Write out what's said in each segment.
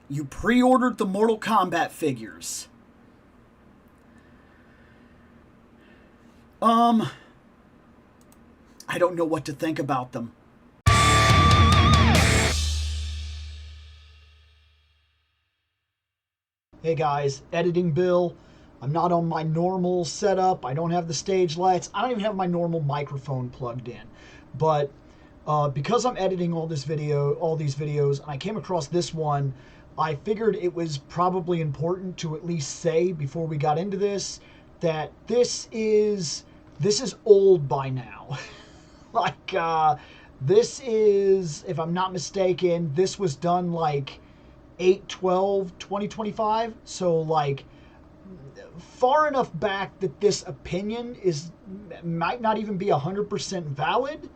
You pre-ordered the Mortal Kombat figures. I don't know what to think about them. Hey guys, editing Bill. I'm not on my normal setup. I don't have the stage lights. I don't even have my normal microphone plugged in. But because I'm editing all these videos, and I came across this one, I figured it was probably important to at least say before we got into this that this is old by now. Like this is, if I'm not mistaken, this was done like 8/12/2025. So like far enough back that this opinion might not even be 100% valid.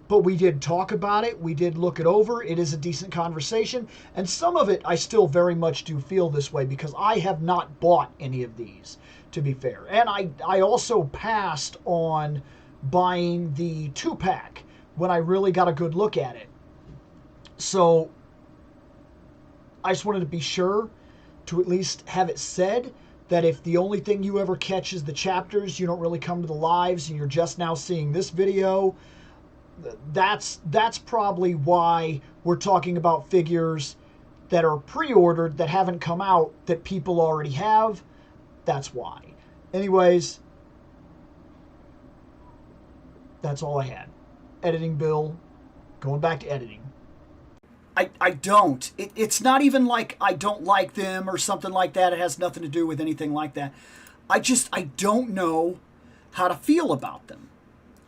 But we did talk about it. We did look it over. It is a decent conversation. And some of it I still very much do feel this way because I have not bought any of these, to be fair. And I also passed on buying the 2-pack when I really got a good look at it. So I just wanted to be sure to at least have it said that if the only thing you ever catch is the chapters, you don't really come to the lives, and you're just now seeing this video, that's probably why we're talking about figures that are pre-ordered that haven't come out that people already have. That's why. Anyways, that's all I had. Editing Bill, going back to editing. I don't. It's not even like I don't like them or something like that. It has nothing to do with anything like that. I don't know how to feel about them.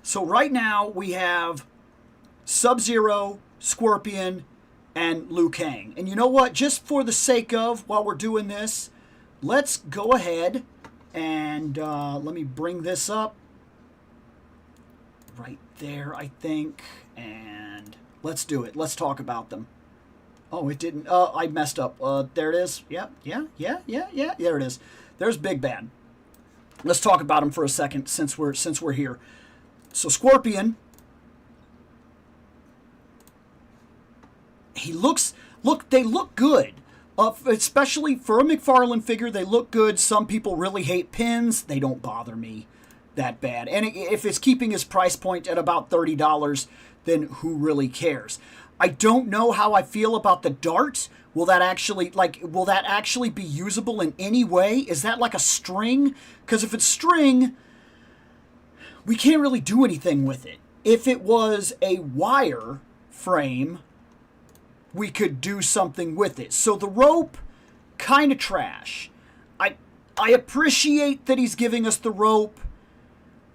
So right now we have Sub-Zero, Scorpion, and Liu Kang. And you know what? Just for the sake of, while we're doing this, let's go ahead and let me bring this up. Right there, I think. And let's do it. Let's talk about them. Oh, it didn't. I messed up. There it is. Yeah. There it is. There's Big Bad. Let's talk about him for a second since we're here. So Scorpion, they look good. Especially for a McFarlane figure, they look good. Some people really hate pins. They don't bother me that bad. And if it's keeping his price point at about $30, then who really cares? I don't know how I feel about the dart. Will that actually be usable in any way? Is that like a string? Because if it's string, we can't really do anything with it. If it was a wire frame, we could do something with it. So the rope, kind of trash. I appreciate that he's giving us the rope.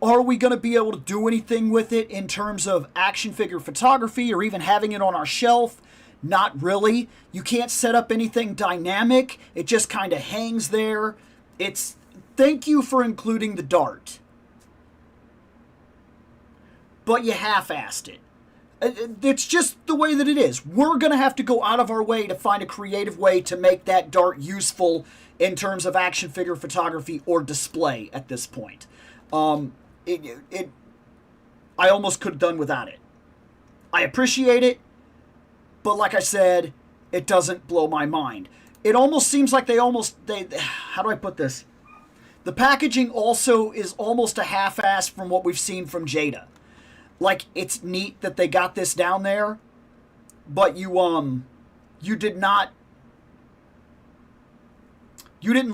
Are we going to be able to do anything with it in terms of action figure photography or even having it on our shelf? Not really. You can't set up anything dynamic. It just kind of hangs there. Thank you for including the dart. But you half-assed it. It's just the way that it is. We're going to have to go out of our way to find a creative way to make that dart useful in terms of action figure photography or display at this point. I almost could have done without it. I appreciate it, but like I said, it doesn't blow my mind. It almost seems like how do I put this? The packaging also is almost a half-ass from what we've seen from Jada. Like, it's neat that they got this down there, but you didn't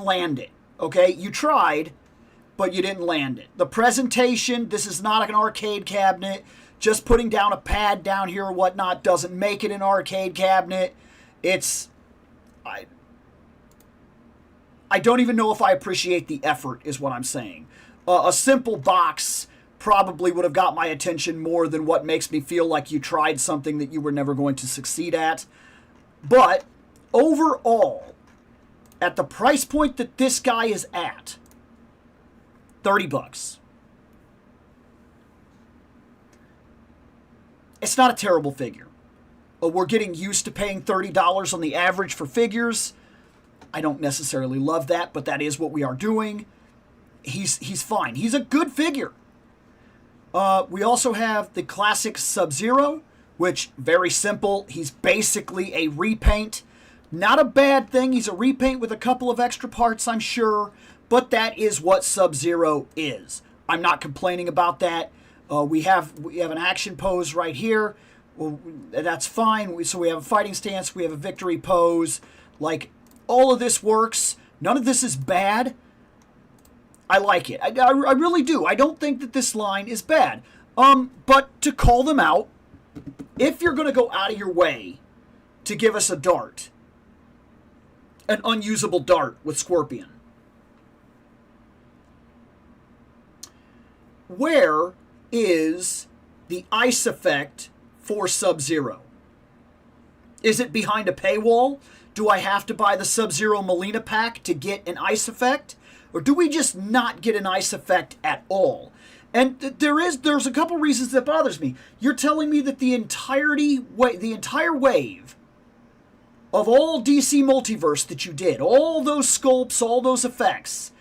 land it, okay? You tried, but you didn't land it. The presentation, this is not like an arcade cabinet. Just putting down a pad down here or whatnot doesn't make it an arcade cabinet. I don't even know if I appreciate the effort, is what I'm saying. A simple box probably would have got my attention more than what makes me feel like you tried something that you were never going to succeed at. But overall, at the price point that this guy is at, $30. It's not a terrible figure. We're getting used to paying $30 on the average for figures. I don't necessarily love that, but that is what we are doing. He's fine. He's a good figure. We also have the classic Sub-Zero, which, very simple, he's basically a repaint Not a bad thing. He's a repaint with a couple of extra parts, I'm sure, but that is what Sub-Zero is. I'm not complaining about that. We have an action pose right here. Well, that's fine. So we have a fighting stance. We have a victory pose. Like, all of this works. None of this is bad. I like it. I really do. I don't think that this line is bad. But to call them out, if you're going to go out of your way to give us a dart, an unusable dart with Scorpion, where is the ice effect for Sub-Zero? Is it behind a paywall? Do I have to buy the Sub-Zero Melina pack to get an ice effect? Or do we just not get an ice effect at all? And there's a couple reasons that bothers me. You're telling me that the entire wave of all DC Multiverse that you did, all those sculpts, all those effects,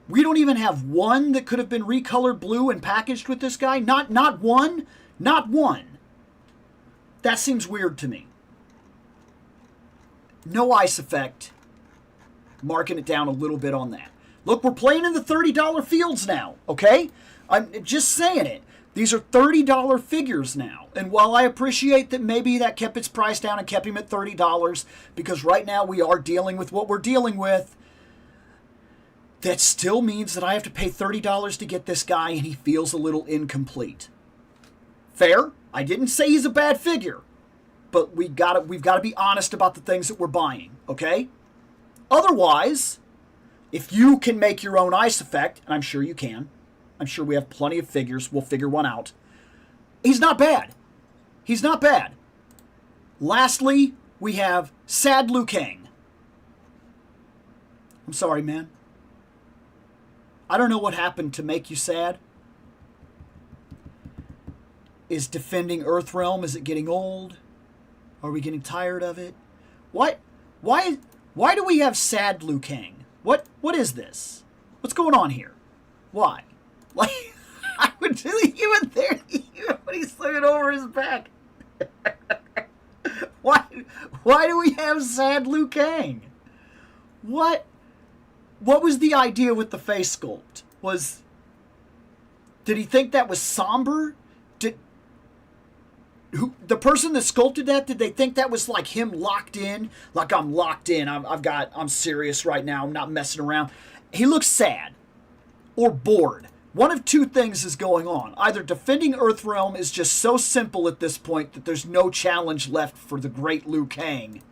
we don't even have one that could have been recolored blue and packaged with this guy? Not one? Not one. That seems weird to me. No ice effect. Marking it down a little bit on that. Look, we're playing in the $30 fields now, okay? I'm just saying it. These are $30 figures now. And while I appreciate that maybe that kept its price down and kept him at $30, because right now we are dealing with what we're dealing with, that still means that I have to pay $30 to get this guy and he feels a little incomplete. Fair? I didn't say he's a bad figure. But we've got to be honest about the things that we're buying, okay? Otherwise, if you can make your own ice effect, and I'm sure you can, I'm sure we have plenty of figures, we'll figure one out, he's not bad. He's not bad. Lastly, we have Sad Liu Kang. I'm sorry, man. I don't know what happened to make you sad. Is defending Earthrealm, is it getting old? Are we getting tired of it? Why do we have Sad Liu Kang? What is this? What's going on here? Why? Like, I would really even there when he's looking over his back. Why do we have Sad Liu Kang? What was the idea with the face sculpt? Did he think that was somber? The person that sculpted that, did they think that was like him locked in? Like, I'm locked in. I'm serious right now. I'm not messing around. He looks sad or bored. One of two things is going on. Either defending Earthrealm is just so simple at this point that there's no challenge left for the great Liu Kang.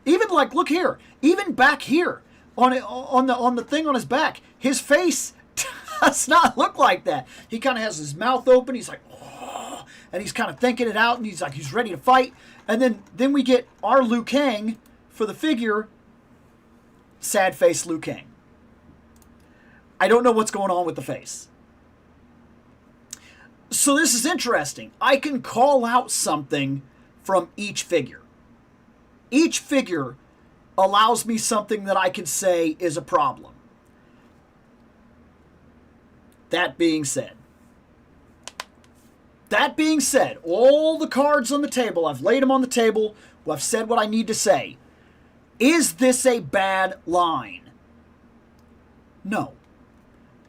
Even like, look here. Even back here on the thing on his back, his face does not look like that. He kind of has his mouth open. He's like, and he's kind of thinking it out, and he's ready to fight. And then we get our Liu Kang for the figure, sad face Liu Kang. I don't know what's going on with the face. So this is interesting. I can call out something from each figure. Each figure allows me something that I can say is a problem. That being said, all the cards on the table, I've laid them on the table, I've said what I need to say. Is this a bad line? No.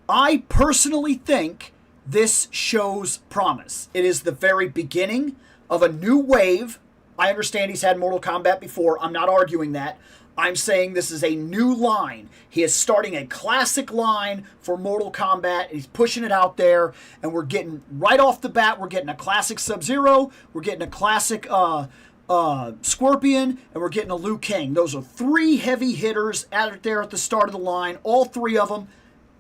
I personally think this shows promise. It is the very beginning of a new wave. I understand he's had Mortal Kombat before. I'm not arguing that. I'm saying this is a new line. He is starting a classic line for Mortal Kombat. He's pushing it out there, and we're getting, right off the bat, we're getting a classic Sub-Zero, we're getting a classic Scorpion, and we're getting a Liu Kang. Those are three heavy hitters out there at the start of the line. All three of them,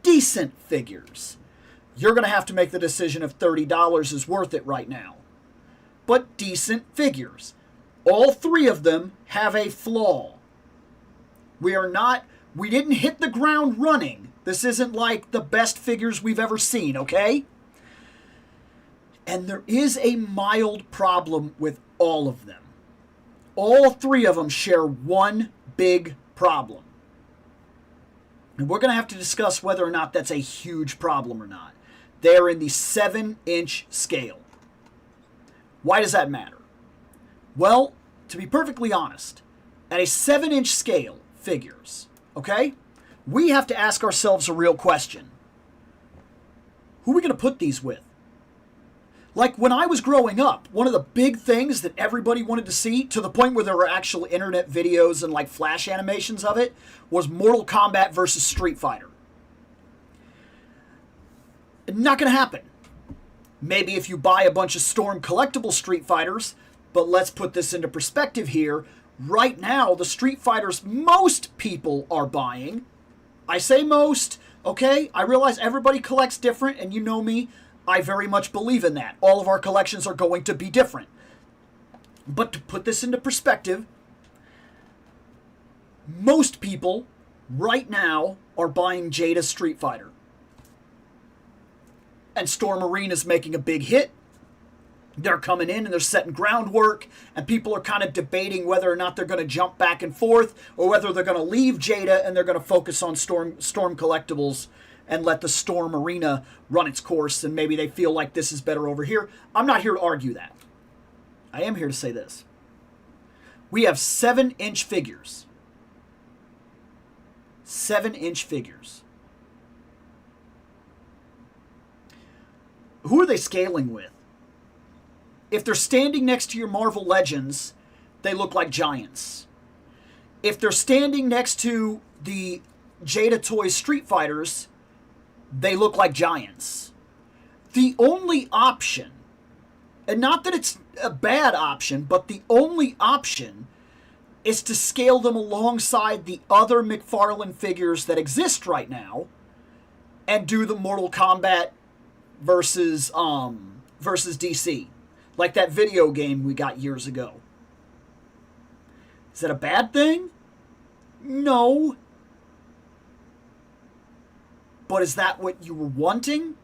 decent figures. You're going to have to make the decision if $30 is worth it right now. But decent figures. All three of them have a flaw. We didn't hit the ground running. This isn't like the best figures we've ever seen, okay? And there is a mild problem with all of them. All three of them share one big problem. And we're going to have to discuss whether or not that's a huge problem or not. They're in the 7-inch scale. Why does that matter? Well, to be perfectly honest, at a 7-inch scale figures, okay, we have to ask ourselves a real question. Who are we going to put these with? Like when I was growing up, one of the big things that everybody wanted to see, to the point where there were actual internet videos and like flash animations of it, was Mortal Kombat versus Street Fighter. Not going to happen. Maybe if you buy a bunch of Storm collectible Street Fighters, but let's put this into perspective here. Right now, the Street Fighters most people are buying, I say most, okay? I realize everybody collects different, and you know me, I very much believe in that. All of our collections are going to be different. But to put this into perspective, most people right now are buying Jada Street Fighter. And Storm Arena is making a big hit. They're coming in and they're setting groundwork, and people are kind of debating whether or not they're going to jump back and forth, or whether they're going to leave Jada and they're going to focus on Storm collectibles and let the Storm Arena run its course, and maybe they feel like this is better over here. I'm not here to argue that. I am here to say this. We have 7-inch figures. 7-inch figures. Who are they scaling with? If they're standing next to your Marvel Legends, they look like giants. If they're standing next to the Jada Toys Street Fighters, they look like giants. The only option, and not that it's a bad option, but the only option is to scale them alongside the other McFarlane figures that exist right now and do the Mortal Kombat versus DC. Like that video game we got years ago. Is that a bad thing? No. But is that what you were wanting?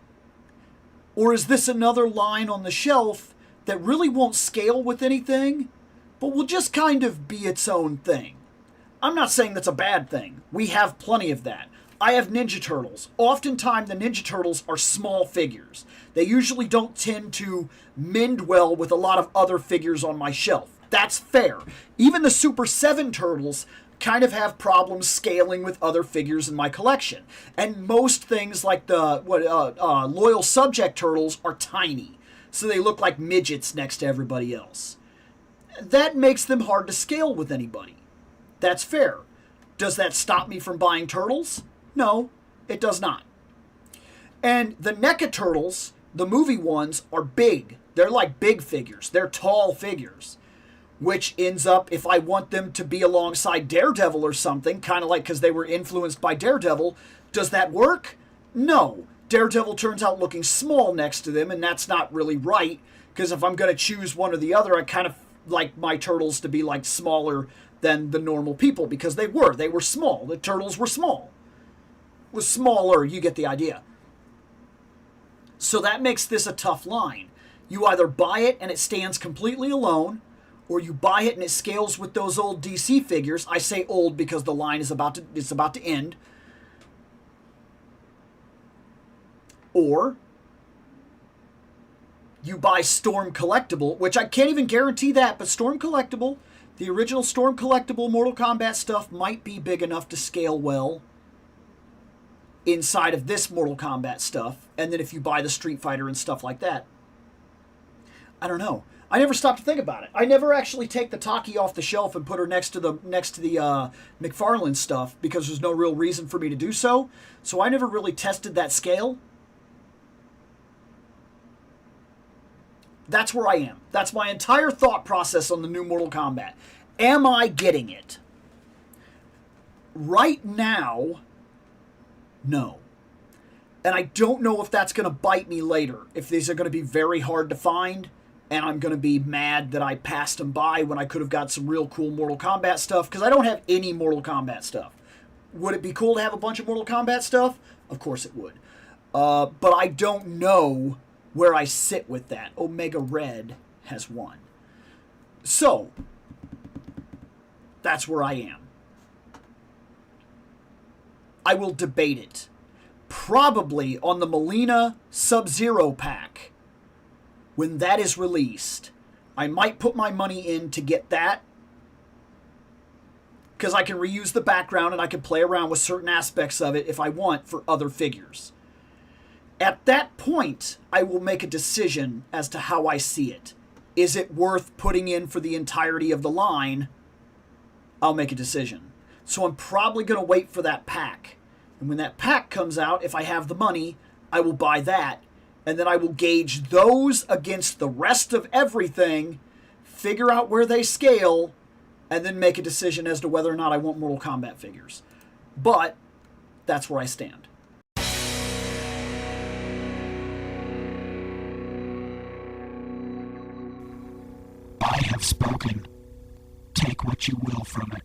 Or is this another line on the shelf that really won't scale with anything, but will just kind of be its own thing? I'm not saying that's a bad thing. We have plenty of that. I have Ninja Turtles. Oftentimes, the Ninja Turtles are small figures. They usually don't tend to mend well with a lot of other figures on my shelf. That's fair. Even the Super 7 Turtles kind of have problems scaling with other figures in my collection. And most things like the Loyal Subject Turtles are tiny, so they look like midgets next to everybody else. That makes them hard to scale with anybody. That's fair. Does that stop me from buying Turtles? No, it does not. And the NECA Turtles, the movie ones, are big. They're like big figures. They're tall figures. Which ends up, if I want them to be alongside Daredevil or something, kind of like because they were influenced by Daredevil, does that work? No. Daredevil turns out looking small next to them, and that's not really right, because if I'm going to choose one or the other, I kind of like my Turtles to be like smaller than the normal people, because they were small. The Turtles were small. Was smaller, you get the idea. So that makes this a tough line. You either buy it and it stands completely alone, or you buy it and it scales with those old DC figures. I say old because the line is about to end. Or you buy Storm Collectible, which I can't even guarantee that, but Storm Collectible, the original Storm Collectible Mortal Kombat stuff might be big enough to scale well inside of this Mortal Kombat stuff. And then if you buy the Street Fighter and stuff like that, I don't know. I never stopped to think about it. I never actually take the Taki off the shelf and put her next to the McFarlane stuff, because there's no real reason for me to do so. So I never really tested that scale. That's where I am. That's my entire thought process on the new Mortal Kombat. Am I getting it? Right now, no. And I don't know if that's going to bite me later. If these are going to be very hard to find, and I'm going to be mad that I passed them by when I could have got some real cool Mortal Kombat stuff, because I don't have any Mortal Kombat stuff. Would it be cool to have a bunch of Mortal Kombat stuff? Of course it would. But I don't know where I sit with that. Omega Red has one. So, that's where I am. I will debate it. Probably on the Melina Sub-Zero pack. When that is released, I might put my money in to get that. because I can reuse the background and I can play around with certain aspects of it if I want for other figures. At that point, I will make a decision as to how I see it. Is it worth putting in for the entirety of the line? I'll make a decision. So I'm probably going to wait for that pack. And when that pack comes out, if I have the money, I will buy that. And then I will gauge those against the rest of everything, figure out where they scale, and then make a decision as to whether or not I want Mortal Kombat figures. But that's where I stand. I have spoken. Take what you will from it.